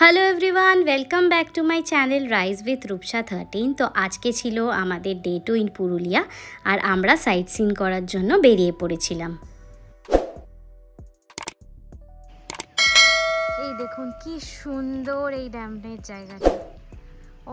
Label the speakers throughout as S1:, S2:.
S1: Hello everyone, welcome back to my channel rise with Rupsa 13। তো আজকে ছিল আমাদের ডে 2 ইন পুরুলিয়া, আর আমরা সাইট সিন করার জন্য বেরিয়ে পড়েছিলাম। এই দেখুন কি সুন্দর এই ড্যামের জায়গাটা,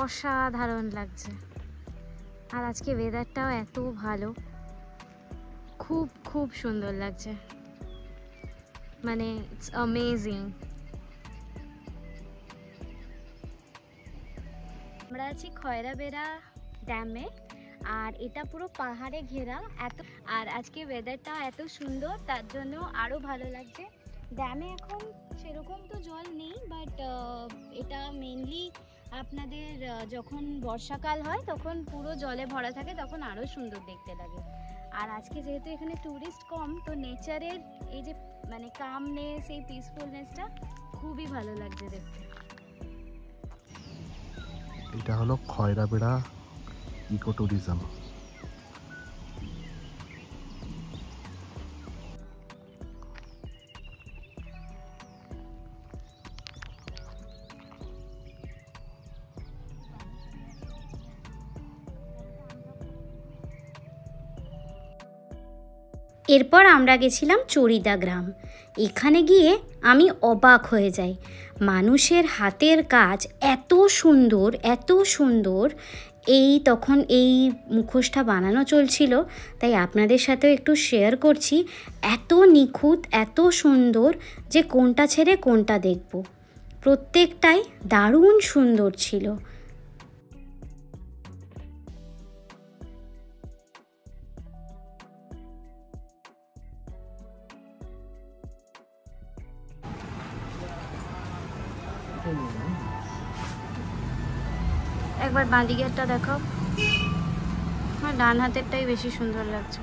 S1: অসাধারণ লাগছে। আর আজকে ওয়েদারটাও এত ভালো, খুব খুব সুন্দর লাগছে, মানে ইটস অ্যামেজিং। আমরা আছি খয়রাবেড়া ড্যামে, আর এটা পুরো পাহাড়ে ঘেরা এত, আর আজকে ওয়েদারটা এত সুন্দর, তার জন্য আরও ভালো লাগছে। ড্যামে এখন সেরকম তো জল নেই, বাট এটা মেনলি আপনাদের যখন বর্ষাকাল হয় তখন পুরো জলে ভরা থাকে, তখন আরও সুন্দর দেখতে লাগে। আর আজকে যেহেতু এখানে ট্যুরিস্ট কম, তো নেচারের এই যে মানে কামনেস, এই পিসফুলনেসটা খুবই ভালো লাগছে দেখতে।
S2: এটা হলো খয়রাবেড়া ইকো ট্যুরিজম।
S1: এরপর আমরা গেছিলাম চড়িদা গ্রাম। এখানে গিয়ে আমি অবাক হয়ে যাই, মানুষের হাতের কাজ এত সুন্দর, এত সুন্দর। তখন এই মুখোশটা বানানো চলছিল, তাই আপনাদের সাথেও একটু শেয়ার করছি। এত নিখুঁত, এত সুন্দর যে কোনটা ছেড়ে কোনটা দেখব। প্রত্যেকটাই দারুণ সুন্দর ছিল। একবার বাঁ দিকেরটা দেখাও, আমার ডান হাতেরটাই বেশি সুন্দর লাগছে।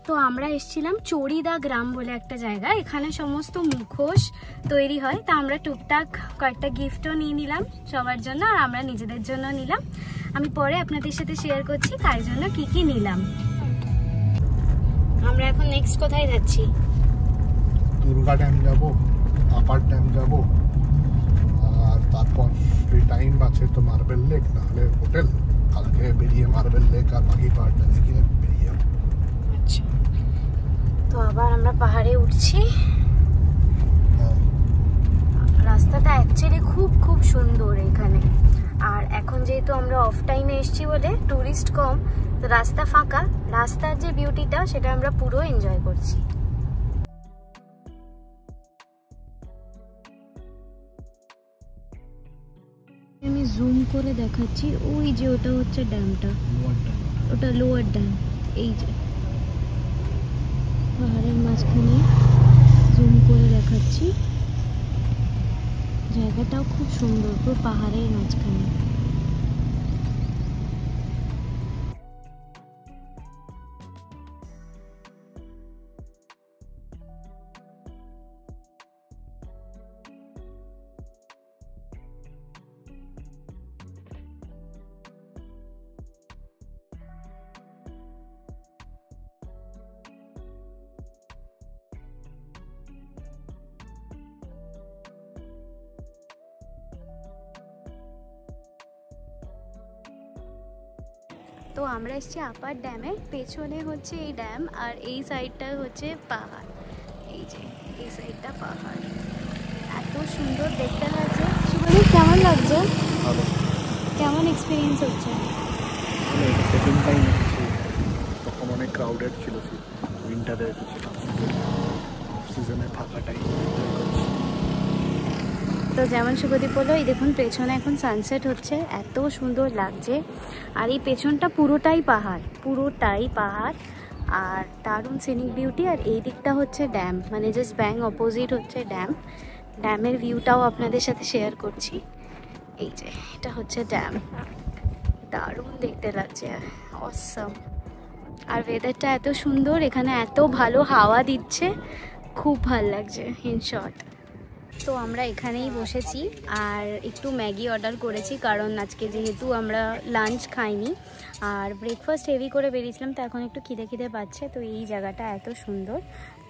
S1: তো আমরা এসেছিলাম চড়িদা গ্রাম বলে একটা জায়গা, এখানে সমস্ত মুখোশ তৈরি হয়। তা আমরা টুকটাক কয়েকটা গিফটও নিয়ে নিলাম সবার জন্য, আর আমরা নিজেদের জন্য নিলাম। আমি পরে আপনাদের সাথে শেয়ার করছি কার জন্য কি কি নিলাম। আমরা এখন নেক্সট কোথায় যাচ্ছি?
S2: দুর্গা ড্যাম যাব, আপার ড্যাম যাব, আর তারপর যদি টাইম আছে তো মার্বেল লেক, নাহলে হোটেল। কালকে বেরিয়ে মার্বেল লেক আর বাকি পাহাড়টা দেখে বেরিয়ে যাবো।
S1: আচ্ছা, তো আবার আমরা পাহাড়ে উঠছি। রাস্তাটা অ্যাকচুয়ালি খুব খুব সুন্দর এখানে। আর এখন যেহেতু আমরা অফ টাইমে এসেছি বলে টুরিস্ট কম, তো রাস্তা ফাঁকা, রাস্তার যে বিউটিটা সেটা আমরা পুরো এনজয় করছি। আমি জুম করে দেখাচ্ছি, ওই যে ওটা হচ্ছে ড্যামটা, ওটা লোয়ার ড্যাম। এই যে পাহাড়ের মাঝখানে জুম করে দেখাচ্ছি, জায়গাটাও খুব সুন্দর, পুরো পাহাড়ের মাঝখানে। তো আমরা এসেছি আপার ড্যামে, পেছনে হচ্ছে এই ড্যাম, আর এই সাইডটা হচ্ছে পাহাড়। এই যে এই সাইডটা পাহাড়, এত সুন্দর দেখতে লাগছে। শুভদীপ, কেমন লাগছে? কেমন এক্সপিরিয়েন্স হচ্ছে?
S2: সেকেন্ড টাইম এসেছি, তখন অনেক ক্রাউডেড ছিল, উইন্টারে এসেছিলাম, অফ সিজনে ফাঁকা টাইম।
S1: তো যেমন শুভদীপ বললো, এই দেখুন পেছনে এখন সানসেট হচ্ছে, এত সুন্দর লাগছে। আর এই পেছনটা পুরোটাই পাহাড়, পুরোটাই পাহাড়, আর দারুণ সিনিক বিউটি। আর এই দিকটা হচ্ছে ড্যাম, মানে জাস্ট ব্যাং অপোজিট হচ্ছে ড্যাম। ড্যামের ভিউটাও আপনাদের সাথে শেয়ার করছি। এই যে এটা হচ্ছে ড্যাম, দারুণ দেখতে লাগছে, অসম। আর ওয়েদারটা এত সুন্দর, এখানে এত ভালো হাওয়া দিচ্ছে, খুব ভাল লাগছে ইন শর্ট। তো আমরা এখানেই বসেছি, আর একটু ম্যাগি অর্ডার করেছি, কারণ আজকে যেহেতু আমরা লাঞ্চ খাইনি আর ব্রেকফাস্ট হেভি করে বেরিয়েছিলাম, তো এখন একটু খিদে খিদে পাচ্ছে। তো এই জায়গাটা এত সুন্দর,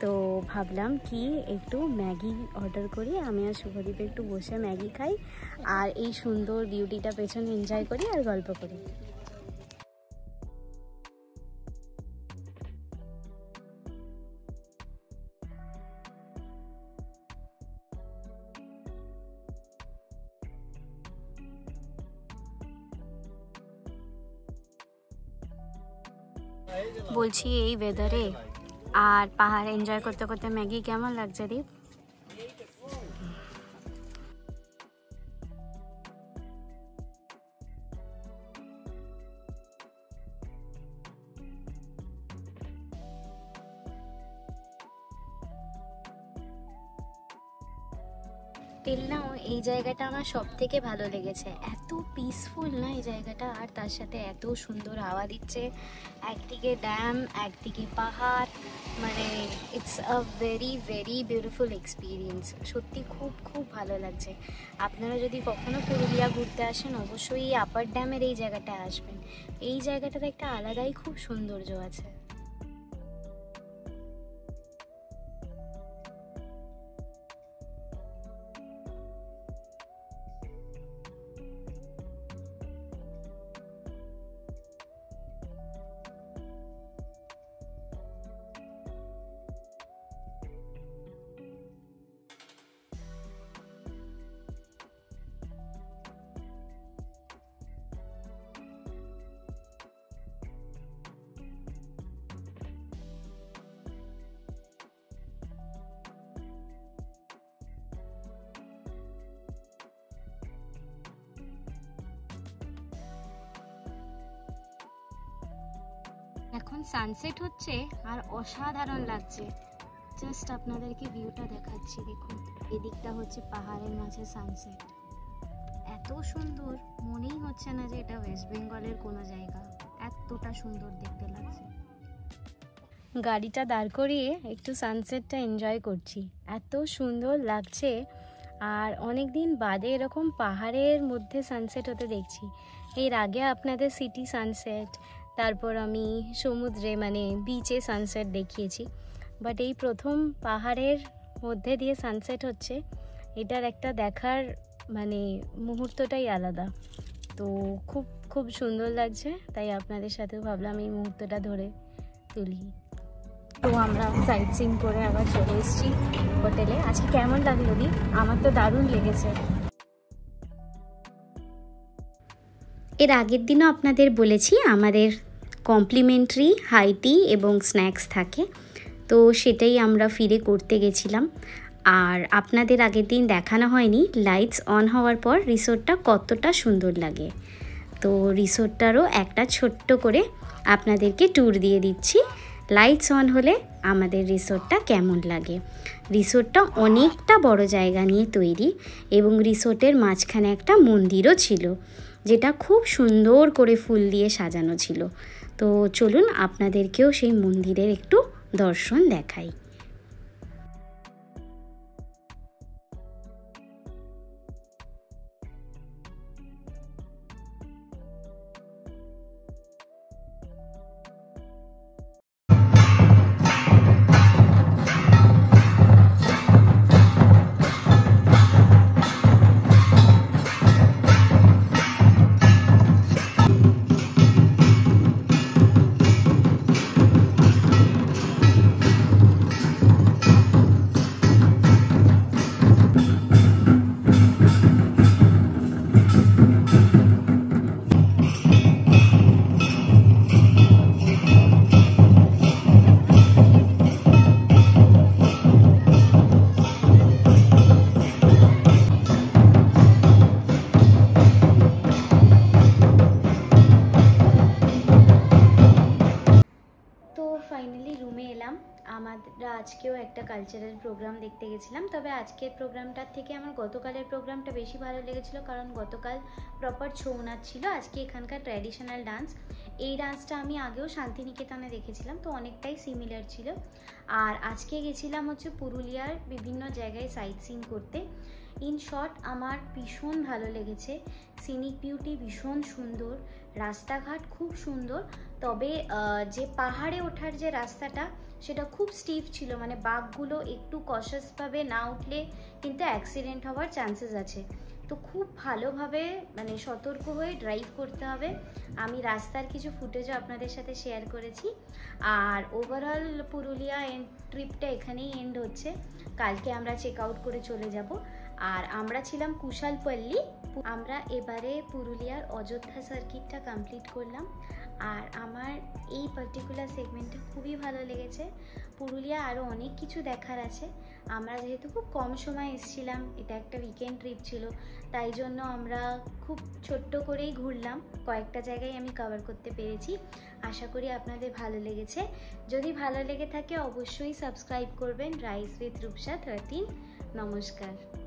S1: তো ভাবলাম কি একটু ম্যাগি অর্ডার করি, আমি আর শুভদীপ একটু বসে ম্যাগি খাই আর এই সুন্দর বিউটিটা পেছনে এনজয় করি আর গল্প করি। বলছি এই ওয়েদারে আর পাহাড় এনজয় করতে করতে ম্যাগি কেমন লাগছে দীপ? টিল নাও এই জায়গাটা আমার সব থেকে ভালো লেগেছে, এত পিসফুল না এই জায়গাটা, আর তার সাথে এত সুন্দর হাওয়া দিচ্ছে, একদিকে ড্যাম একদিকে পাহাড়, মানে it's a very very beautiful experience. সত্যি খুব খুব ভালো লাগছে। আপনারা যদি কখনো পুরুলিয়া ঘুরতে আসেন অবশ্যই এই আপার ড্যামের এই জায়গাটায় আসবেন, এই জায়গাটার একটা আলাদাই খুব সৌন্দর্য আছে। এখন সানসেট হচ্ছে আর অসাধারণ লাগছে, জাস্ট আপনাদেরকে ভিউটা দেখাচ্ছি। দেখুন এদিকটা হচ্ছে পাহাড়ের মাঝে সানসেট, এত সুন্দর মনেই হচ্ছে না যে এটা ওয়েস্ট বেঙ্গলের কোনো জায়গা, এতটা সুন্দর দেখতে লাগছে। গাড়িটা দাঁড় করিয়ে একটু সানসেটটা এনজয় করছি, এত সুন্দর লাগছে। আর অনেক দিন বাদে এরকম পাহাড়ের মধ্যে সানসেট হতে দেখছি। এর আগে আপনাদের সিটি সানসেট, তারপর আমি সমুদ্রে মানে বিচে সানসেট দেখিয়েছি, বাট এই প্রথম পাহাড়ের মধ্যে দিয়ে সানসেট হচ্ছে, এটার একটা দেখার মানে মুহূর্তটাই আলাদা। তো খুব খুব সুন্দর লাগছে, তাই আপনাদের সাথেও ভাবলাম এই মুহূর্তটা ধরে তুলি। তো আমরা সাইট সিং করে আবার চলে এসেছি হোটেলে। আজকে কেমন লাগলো দি? আমার তো দারুণ লেগেছে। এর আগের দিনও আপনাদের বলেছি আমাদের কমপ্লিমেন্টারি হাই টি এবং স্ন্যাক্স থাকে, তো সেটাই আমরা ফিরে করতে গেছিলাম। আর আপনাদের আগের দিন দেখানো হয়নি লাইটস অন হওয়ার পর রিসোর্টটা কতটা সুন্দর লাগে, তো রিসোর্টটারও একটা ছোট্ট করে আপনাদেরকে ট্যুর দিয়ে দিচ্ছি। লাইটস অন হলে আমাদের রিসোর্টটা কেমন লাগে। রিসোর্টটা অনেকটা বড় জায়গা নিয়ে তৈরি এবং রিসোর্টের মাঝখানে একটা মন্দিরও ছিল, যেটা খুব সুন্দর করে ফুল দিয়ে সাজানো ছিল। তো চলুন আপনাদেরকেও সেই মন্দিরের একটু দর্শন দেখাই। আমরা আজকেও একটা কালচারাল প্রোগ্রাম দেখতে গেছিলাম, তবে আজকের প্রোগ্রামটার থেকে আমার গতকালের প্রোগ্রামটা বেশি ভালো লেগেছিল, কারণ গতকাল প্রপার ছৌ নাচ ছিল, আজকে এখানকার ট্র্যাডিশনাল ডান্স। এই ডান্সটা আমি আগেও শান্তিনিকেতনে দেখেছিলাম, তো অনেকটাই সিমিলার ছিল। আর আজকে গেছিলাম হচ্ছে পুরুলিয়ার বিভিন্ন জায়গায় সাইট সিইং করতে। ইন শর্ট আমার ভীষণ ভালো লেগেছে, সিনিক বিউটি ভীষণ সুন্দর, রাস্তাঘাট খুব সুন্দর, তবে যে পাহাড়ে ওঠার যে রাস্তাটা সেটা খুব স্টিফ ছিল, মানে বাঁকগুলো একটু কশাসভাবে না উঠলে কিন্তু অ্যাক্সিডেন্ট হওয়ার চান্সেস আছে। তো খুব ভালোভাবে মানে সতর্ক হয়ে ড্রাইভ করতে হবে। আমি রাস্তার কিছু ফুটেজও আপনাদের সাথে শেয়ার করেছি। আর ওভারঅল পুরুলিয়া ট্রিপটা এখানেই এন্ড হচ্ছে। কালকে আমরা চেক আউট করে চলে যাব। আর আমরা ছিলাম কুশালপল্লী। আমরা এবারে পুরুলিয়ার অযোধ্যা সার্কিটটা কমপ্লিট করলাম। আর আমার এই পার্টিকুলার সেগমেন্টটা খুবই ভালো লেগেছে। পুরুলিয়া আরও অনেক কিছু দেখার আছে। আমরা যেহেতু খুব কম সময় এসেছিলাম, এটা একটা উইকেন্ড ট্রিপ ছিল, তাই জন্য আমরা খুব ছোট্ট করেই ঘুরলাম। কয়েকটা জায়গায় আমি কভার করতে পেরেছি। আশা করি আপনাদের ভালো লেগেছে। যদি ভালো লেগে থাকে অবশ্যই সাবস্ক্রাইব করবেন রাইস উইথ রূপসা 13। নমস্কার।